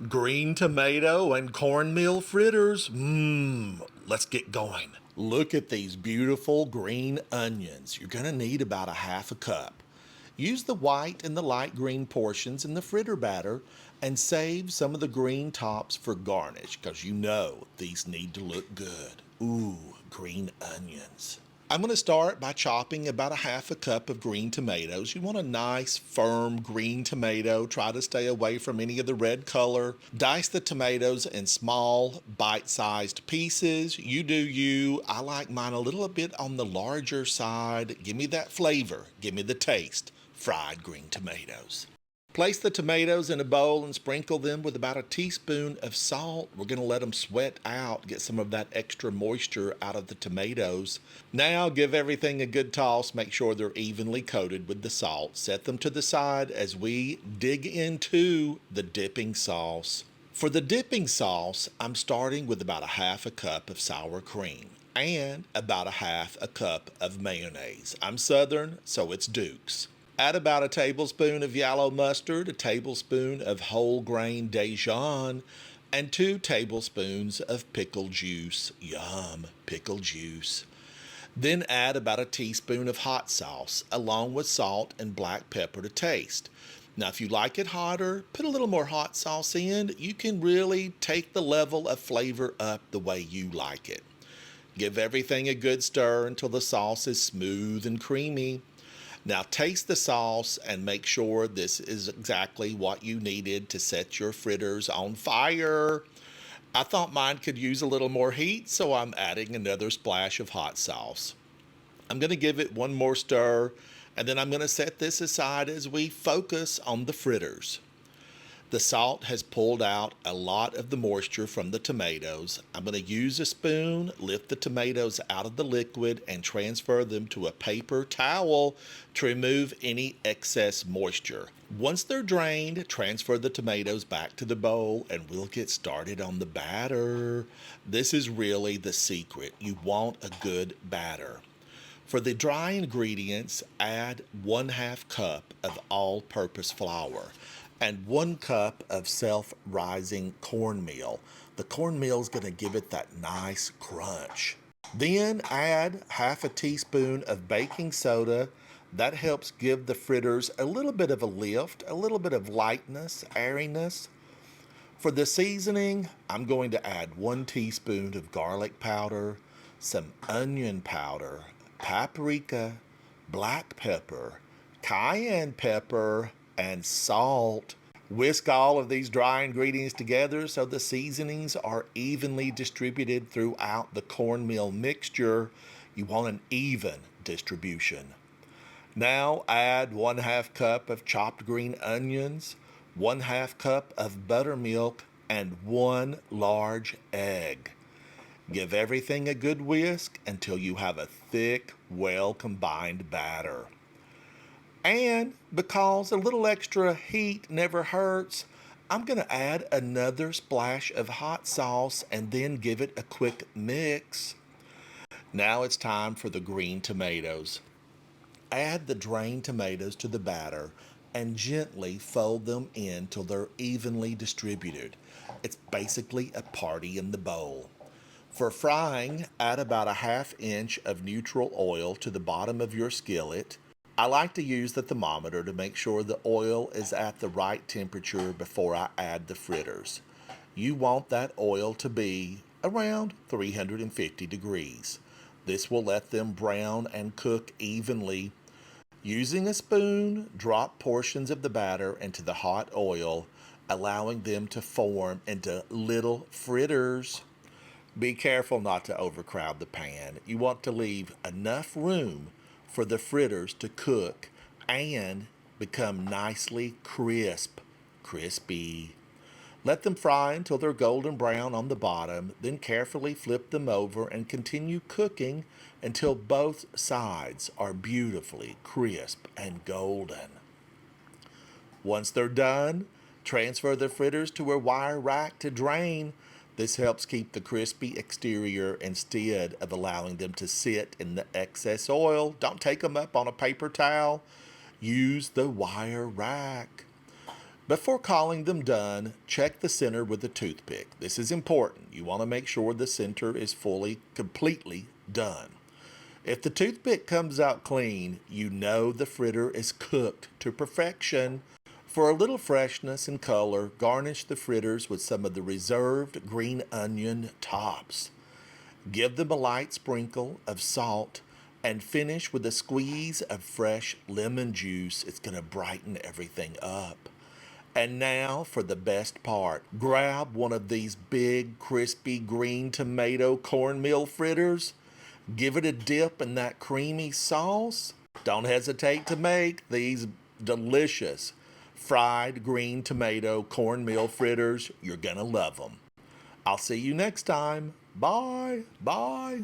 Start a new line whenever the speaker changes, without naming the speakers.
Green tomato and cornmeal fritters. Let's get going. Look at these beautiful green onions. You're gonna need about a half a cup. Use the white and the light green portions in the fritter batter and save some of the green tops for garnish because you know these need to look good. Ooh, green onions. I'm going to start by chopping about a half a cup of green tomatoes. You want a nice, firm green tomato. Try to stay away from any of the red color. Dice the tomatoes in small, bite-sized pieces. You do you. I like mine a little bit on the larger side. Give me that flavor. Give me the taste. Fried green tomatoes. Place the tomatoes in a bowl and sprinkle them with about a teaspoon of salt. We're going to let them sweat out, get some of that extra moisture out of the tomatoes. Now give everything a good toss. Make sure they're evenly coated with the salt. Set them to the side as we dig into the dipping sauce. For the dipping sauce, I'm starting with about a half a cup of sour cream and about a half a cup of mayonnaise. I'm Southern, so it's Duke's. Add about a tablespoon of yellow mustard, a tablespoon of whole grain Dijon, and 2 tablespoons of pickle juice. Yum, pickle juice. Then add about a teaspoon of hot sauce, along with salt and black pepper to taste. Now, if you like it hotter, put a little more hot sauce in. You can really take the level of flavor up the way you like it. Give everything a good stir until the sauce is smooth and creamy. Now taste the sauce and make sure this is exactly what you needed to set your fritters on fire. I thought mine could use a little more heat, so I'm adding another splash of hot sauce. I'm going to give it one more stir, and then I'm going to set this aside as we focus on the fritters. The salt has pulled out a lot of the moisture from the tomatoes. I'm going to use a spoon, lift the tomatoes out of the liquid, and transfer them to a paper towel to remove any excess moisture. Once they're drained, transfer the tomatoes back to the bowl, and we'll get started on the batter. This is really the secret. You want a good batter. For the dry ingredients, add 1/2 cup of all-purpose flour and 1 cup of self-rising cornmeal. The cornmeal is going to give it that nice crunch. Then add half a teaspoon of baking soda. That helps give the fritters a little bit of a lift, a little bit of lightness, airiness. For the seasoning, I'm going to add 1 teaspoon of garlic powder, some onion powder, paprika, black pepper, cayenne pepper, and salt. Whisk all of these dry ingredients together so the seasonings are evenly distributed throughout the cornmeal mixture. You want an even distribution. Now add 1/2 cup of chopped green onions, 1/2 cup of buttermilk, and 1 large egg. Give everything a good whisk until you have a thick, well-combined batter. And because a little extra heat never hurts, I'm going to add another splash of hot sauce and then give it a quick mix. Now it's time for the green tomatoes. Add the drained tomatoes to the batter and gently fold them in till they're evenly distributed. It's basically a party in the bowl. For frying, add about a 1/2 inch of neutral oil to the bottom of your skillet. I like to use the thermometer to make sure the oil is at the right temperature before I add the fritters. You want that oil to be around 350 degrees. This will let them brown and cook evenly. Using a spoon, drop portions of the batter into the hot oil, allowing them to form into little fritters. Be careful not to overcrowd the pan. You want to leave enough room for the fritters to cook and become nicely crispy. Let them fry until they're golden brown on the bottom, then carefully flip them over and continue cooking until both sides are beautifully crisp and golden. Once they're done, transfer the fritters to a wire rack to drain. This helps keep the crispy exterior instead of allowing them to sit in the excess oil. Don't take them up on a paper towel. Use the wire rack. Before calling them done, check the center with a toothpick. This is important. You want to make sure the center is completely done. If the toothpick comes out clean, you know the fritter is cooked to perfection. For a little freshness and color, garnish the fritters with some of the reserved green onion tops. Give them a light sprinkle of salt and finish with a squeeze of fresh lemon juice. It's going to brighten everything up. And now for the best part. Grab one of these big, crispy green tomato cornmeal fritters. Give it a dip in that creamy sauce. Don't hesitate to make these delicious fried green tomato cornmeal fritters. You're going to love them. I'll see you next time. Bye. Bye.